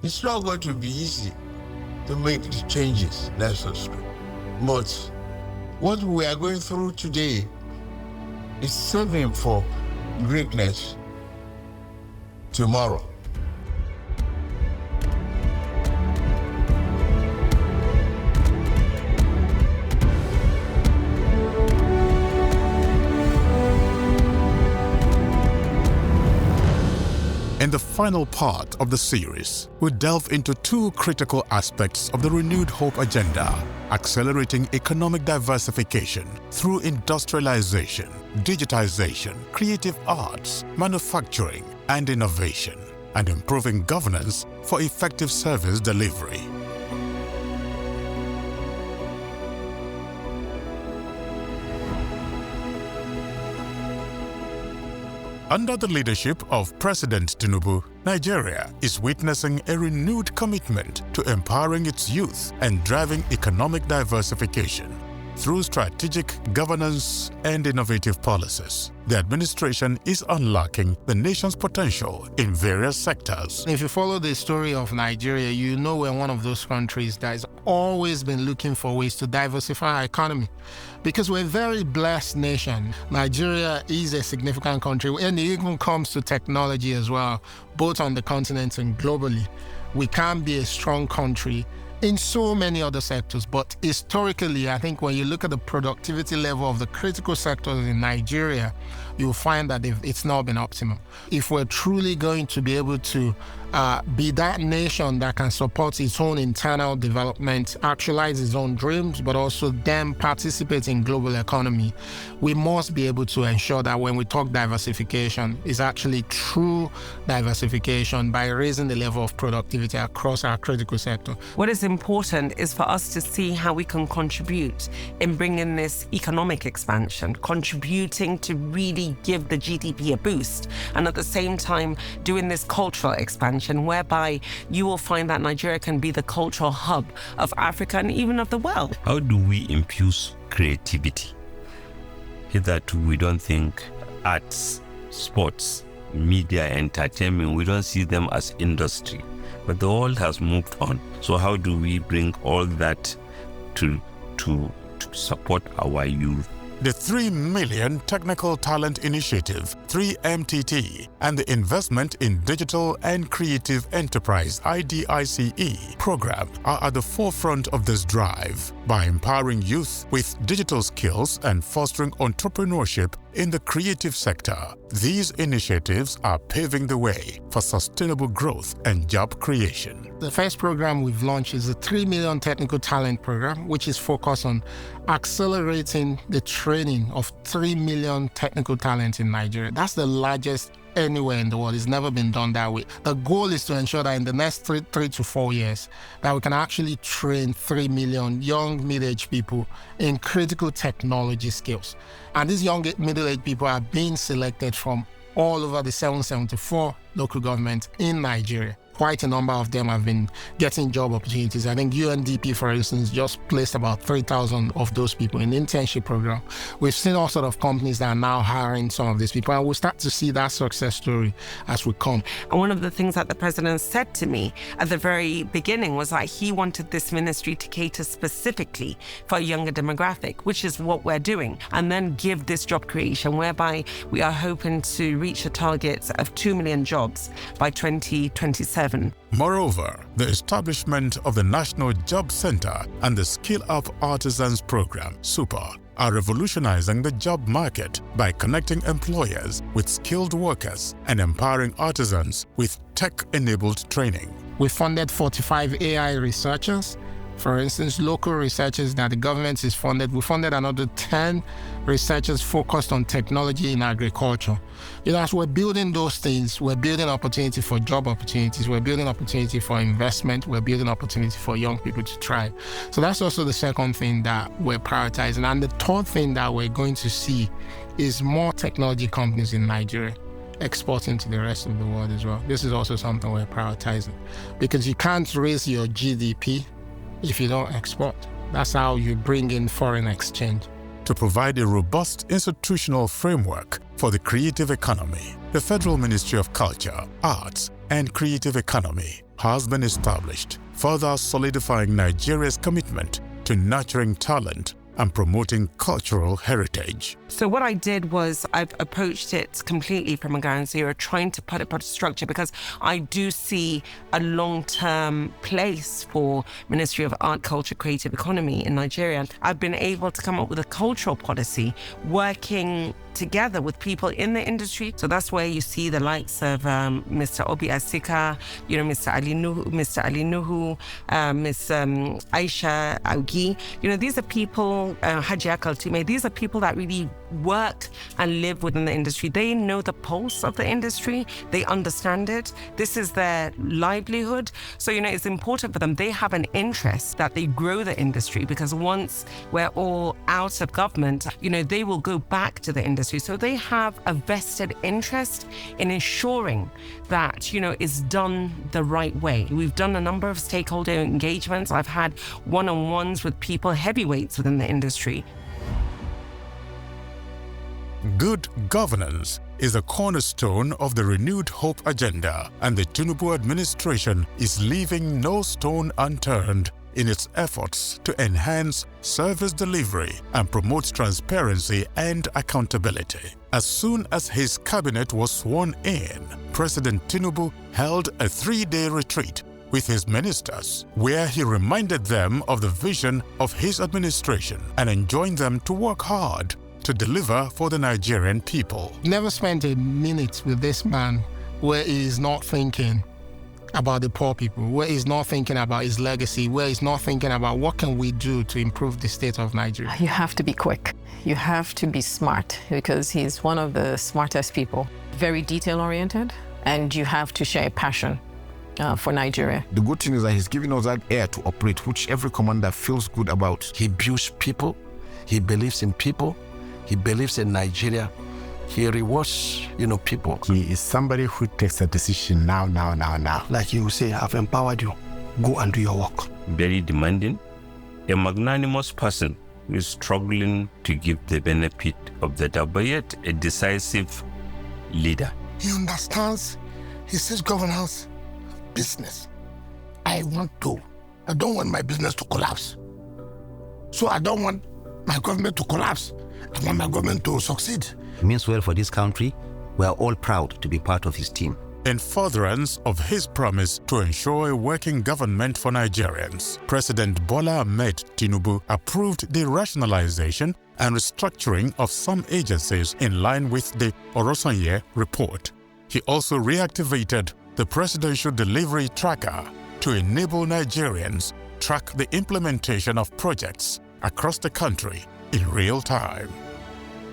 It's not going to be easy to make the changes necessary. But what we are going through today is serving for greatness tomorrow. In the final part of the series, we delve into two critical aspects of the Renewed Hope agenda: accelerating economic diversification through industrialization, digitization, creative arts, manufacturing, and innovation, and improving governance for effective service delivery. Under the leadership of President Tinubu, Nigeria is witnessing a renewed commitment to empowering its youth and driving economic diversification. Through strategic governance and innovative policies, the administration is unlocking the nation's potential in various sectors. If you follow the story of Nigeria, you know we're one of those countries that has always been looking for ways to diversify our economy. Because we're a very blessed nation. Nigeria is a significant country, and it even comes to technology as well, both on the continent and globally. We can be a strong country in so many other sectors, but historically, I think when you look at the productivity level of the critical sectors in Nigeria, you'll find that it's not been optimal. If we're truly going to be able to be that nation that can support its own internal development, actualize its own dreams, but also then participate in global economy, we must be able to ensure that when we talk diversification, it's actually true diversification by raising the level of productivity across our critical sector. What is important is for us to see how we can contribute in bringing this economic expansion, contributing to really give the GDP a boost, and at the same time doing this cultural expansion whereby you will find that Nigeria can be the cultural hub of Africa and even of the world. How do we infuse creativity? Hitherto, we don't think arts, sports, media, entertainment, we don't see them as industry. But the world has moved on. So how do we bring all that to support our youth? The 3 Million Technical Talent Initiative, 3MTT, and the Investment in Digital and Creative Enterprise IDICE program are at the forefront of this drive by empowering youth with digital skills and fostering entrepreneurship in the creative sector. These initiatives are paving the way for sustainable growth and job creation. The first program we've launched is the 3 Million Technical Talent Program, which is focused on accelerating the training of 3 million technical talent in Nigeria. That's the largest anywhere in the world. It's never been done that way. The goal is to ensure that in the next three to 4 years, that we can actually train 3 million young middle-aged people in critical technology skills. And these young middle-aged people are being selected from all over the 774 local governments in Nigeria. Quite a number of them have been getting job opportunities. I think UNDP, for instance, just placed about 3,000 of those people in the internship program. We've seen all sort of companies that are now hiring some of these people, and we'll start to see that success story as we come. And one of the things that the president said to me at the very beginning was that he wanted this ministry to cater specifically for a younger demographic, which is what we're doing, and then give this job creation whereby we are hoping to reach a target of 2 million jobs by 2027. Moreover, the establishment of the National Job Center and the Skill Up Artisans Program, SUPER, are revolutionizing the job market by connecting employers with skilled workers and empowering artisans with tech-enabled training. We funded 45 AI researchers. For instance, local researchers that the government is funded. We funded another 10 researchers focused on technology in agriculture. As we're building those things, we're building opportunity for job opportunities, we're building opportunity for investment, we're building opportunity for young people to thrive. So that's also the second thing that we're prioritizing. And the third thing that we're going to see is more technology companies in Nigeria exporting to the rest of the world as well. This is also something we're prioritizing, because you can't raise your GDP if you don't export. That's how you bring in foreign exchange. To provide a robust institutional framework for the creative economy, the Federal Ministry of Culture, Arts, and Creative Economy has been established, further solidifying Nigeria's commitment to nurturing talent and promoting cultural heritage. So what I did was I've approached it completely from a ground zero, trying to put a structure, because I do see a long-term place for Ministry of Art, Culture, Creative Economy in Nigeria. I've been able to come up with a cultural policy working together with people in the industry. So that's where you see the likes of Mr. Obi Asika, Mr. Ali Nuhu, Ms. Aisha Augi. These are people, Hajia Kaltume, these are people that really work and live within the industry. They know the pulse of the industry. They understand it. This is their livelihood. So, it's important for them. They have an interest that they grow the industry, because once we're all out of government, they will go back to the industry. So they have a vested interest in ensuring that, it's done the right way. We've done a number of stakeholder engagements. I've had one-on-ones with people, heavyweights within the industry. Good governance is a cornerstone of the Renewed Hope agenda, and the Tinubu administration is leaving no stone unturned in its efforts to enhance service delivery and promote transparency and accountability. As soon as his cabinet was sworn in, President Tinubu held a 3-day retreat with his ministers, where he reminded them of the vision of his administration and enjoined them to work hard to deliver for the Nigerian people. Never spent a minute with this man where he is not thinking about the poor people, where he's not thinking about his legacy, where he's not thinking about what can we do to improve the state of Nigeria. You have to be quick. You have to be smart, because he's one of the smartest people. Very detail-oriented, and you have to share a passion for Nigeria. The good thing is that he's giving us that air to operate, which every commander feels good about. He builds people. He believes in people. He believes in Nigeria. He rewards, people. He is somebody who takes a decision now. Like you say, I've empowered you. Go and do your work. Very demanding. A magnanimous person who is struggling to give the benefit of the doubt, but yet a decisive leader. He understands. He sees governance, business. I don't want my business to collapse. So I don't want my government to collapse. I want my government to succeed. It means well for this country. We are all proud to be part of his team. In furtherance of his promise to ensure a working government for Nigerians, President Bola Ahmed Tinubu approved the rationalization and restructuring of some agencies in line with the Orosanye report. He also reactivated the Presidential Delivery Tracker to enable Nigerians track the implementation of projects across the country in real time.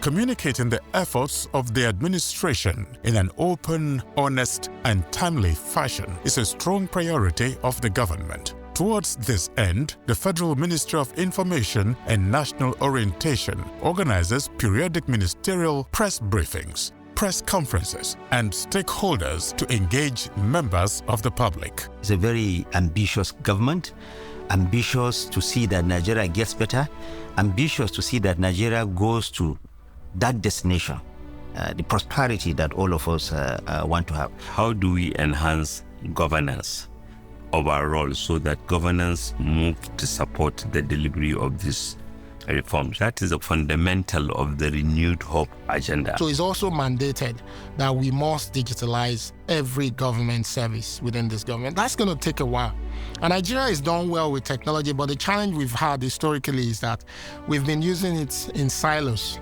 Communicating the efforts of the administration in an open, honest, and timely fashion is a strong priority of the government. Towards this end, the Federal Ministry of Information and National Orientation organizes periodic ministerial press briefings, press conferences, and stakeholders to engage members of the public. It's a very ambitious government, ambitious to see that Nigeria gets better, ambitious to see that Nigeria goes to that destination, the prosperity that all of us want to have. How do we enhance governance overall so that governance moves to support the delivery of these reforms? That is a fundamental of the Renewed Hope agenda. So it's also mandated that we must digitalize every government service within this government. That's going to take a while. And Nigeria is done well with technology, but the challenge we've had historically is that we've been using it in silos.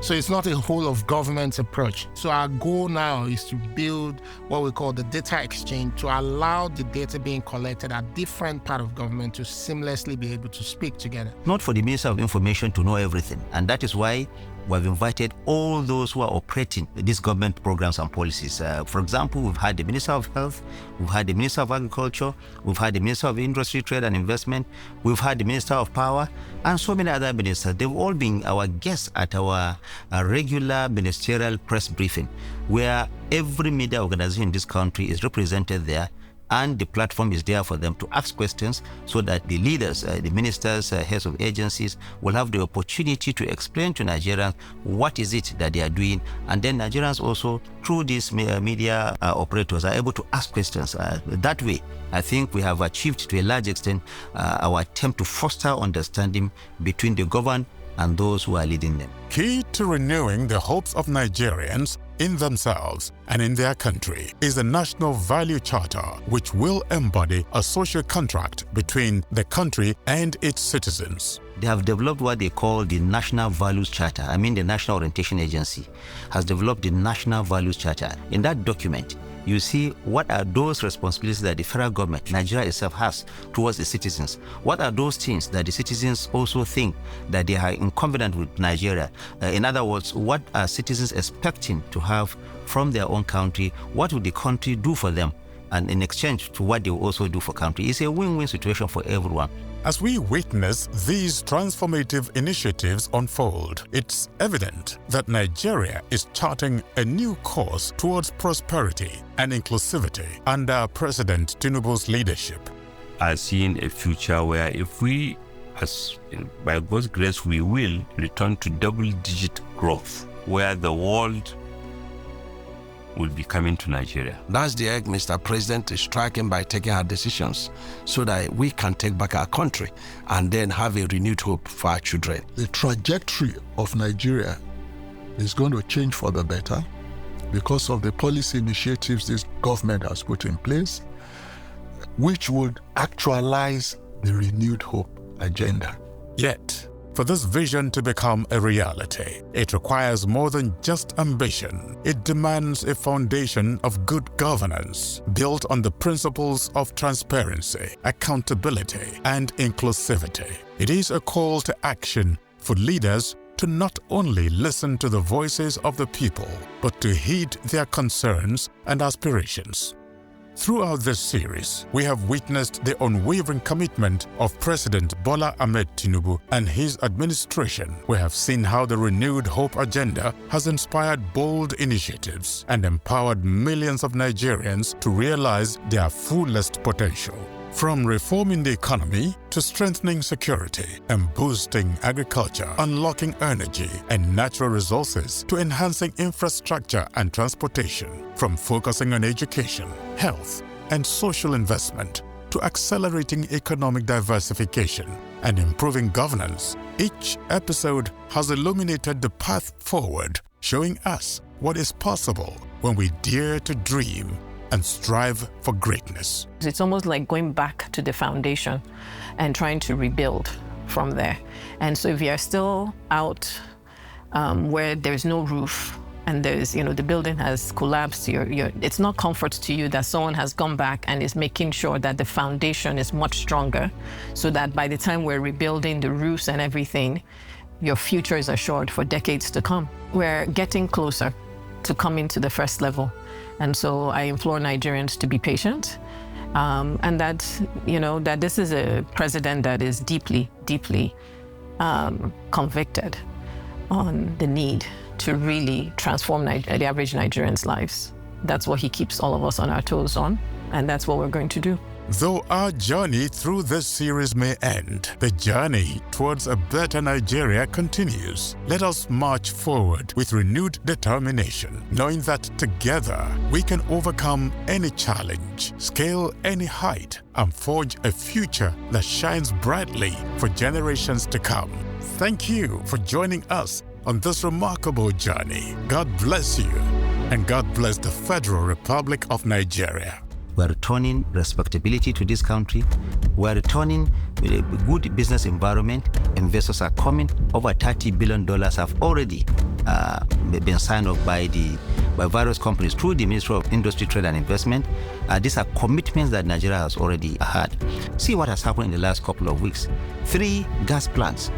So it's not a whole of government approach. So our goal now is to build what we call the data exchange to allow the data being collected at different parts of government to seamlessly be able to speak together. Not for the Minister of Information to know everything. And that is why we've invited all those who are operating these government programs and policies. For example, we've had the Minister of Health, we've had the Minister of Agriculture, we've had the Minister of Industry, Trade and Investment, we've had the Minister of Power, and so many other ministers. They've all been our guests at our regular ministerial press briefing, where every media organization in this country is represented there and the platform is there for them to ask questions so that the leaders, the ministers, heads of agencies will have the opportunity to explain to Nigerians what is it that they are doing. And then Nigerians also, through these media operators, are able to ask questions. That way, I think we have achieved to a large extent our attempt to foster understanding between the governed and those who are leading them. Key to renewing the hopes of Nigerians in themselves and in their country is the National Value Charter, which will embody a social contract between the country and its citizens. They have developed what they call the National Values Charter. The National Orientation Agency has developed the National Values Charter. In that document, you see what are those responsibilities that the federal government, Nigeria itself, has towards the citizens. What are those things that the citizens also think that they are incumbent with Nigeria? In other words, what are citizens expecting to have from their own country? What will the country do for them? And in exchange to what they will also do for country. It's a win-win situation for everyone. As we witness these transformative initiatives unfold, it's evident that Nigeria is charting a new course towards prosperity and inclusivity under President Tinubu's leadership. I see in a future where if we, by God's grace, we will return to double-digit growth, where the world will be coming to Nigeria. That's the egg Mr. President is striking by taking our decisions so that we can take back our country and then have a renewed hope for our children. The trajectory of Nigeria is going to change for the better because of the policy initiatives this government has put in place, which would actualize the renewed hope agenda. Yet, for this vision to become a reality, it requires more than just ambition. It demands a foundation of good governance built on the principles of transparency, accountability, and inclusivity. It is a call to action for leaders to not only listen to the voices of the people, but to heed their concerns and aspirations. Throughout this series, we have witnessed the unwavering commitment of President Bola Ahmed Tinubu and his administration. We have seen how the renewed hope agenda has inspired bold initiatives and empowered millions of Nigerians to realize their fullest potential. From reforming the economy to strengthening security and boosting agriculture, unlocking energy and natural resources to enhancing infrastructure and transportation, from focusing on education, health, and social investment to accelerating economic diversification and improving governance, each episode has illuminated the path forward, showing us what is possible when we dare to dream and strive for greatness. It's almost like going back to the foundation and trying to rebuild from there. And so if you're still out where there's no roof and there's, the building has collapsed, it's not comfort to you that someone has gone back and is making sure that the foundation is much stronger so that by the time we're rebuilding the roofs and everything, your future is assured for decades to come. We're getting closer to coming to the first level. And so I implore Nigerians to be patient and that, that this is a president that is deeply, deeply convicted on the need to really transform the average Nigerian's lives. That's what he keeps all of us on our toes on, and that's what we're going to do. Though our journey through this series may end, the journey towards a better Nigeria continues. Let us march forward with renewed determination, knowing that together we can overcome any challenge, scale any height, and forge a future that shines brightly for generations to come. Thank you for joining us on this remarkable journey. God bless you, and God bless the Federal Republic of Nigeria. We're returning respectability to this country. We're returning with a good business environment. Investors are coming. Over $30 billion have already been signed up by various companies through the Ministry of Industry, Trade and Investment. These are commitments that Nigeria has already had. See what has happened in the last couple of weeks. 3 gas plants.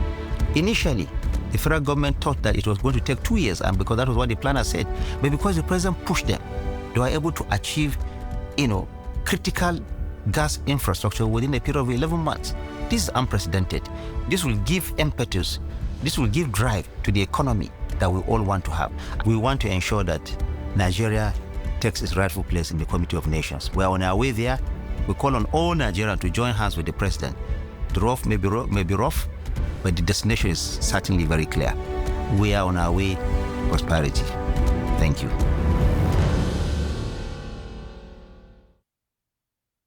Initially, the federal government thought that it was going to take 2 years, and because that was what the planner said. But because the president pushed them, they were able to achieve critical gas infrastructure within a period of 11 months. This is unprecedented. This will give impetus, this will give drive to the economy that we all want to have. We want to ensure that Nigeria takes its rightful place in the Community of Nations. We're on our way there. We call on all Nigerians to join hands with the president. The rough may be rough, but the destination is certainly very clear. We are on our way to prosperity. Thank you.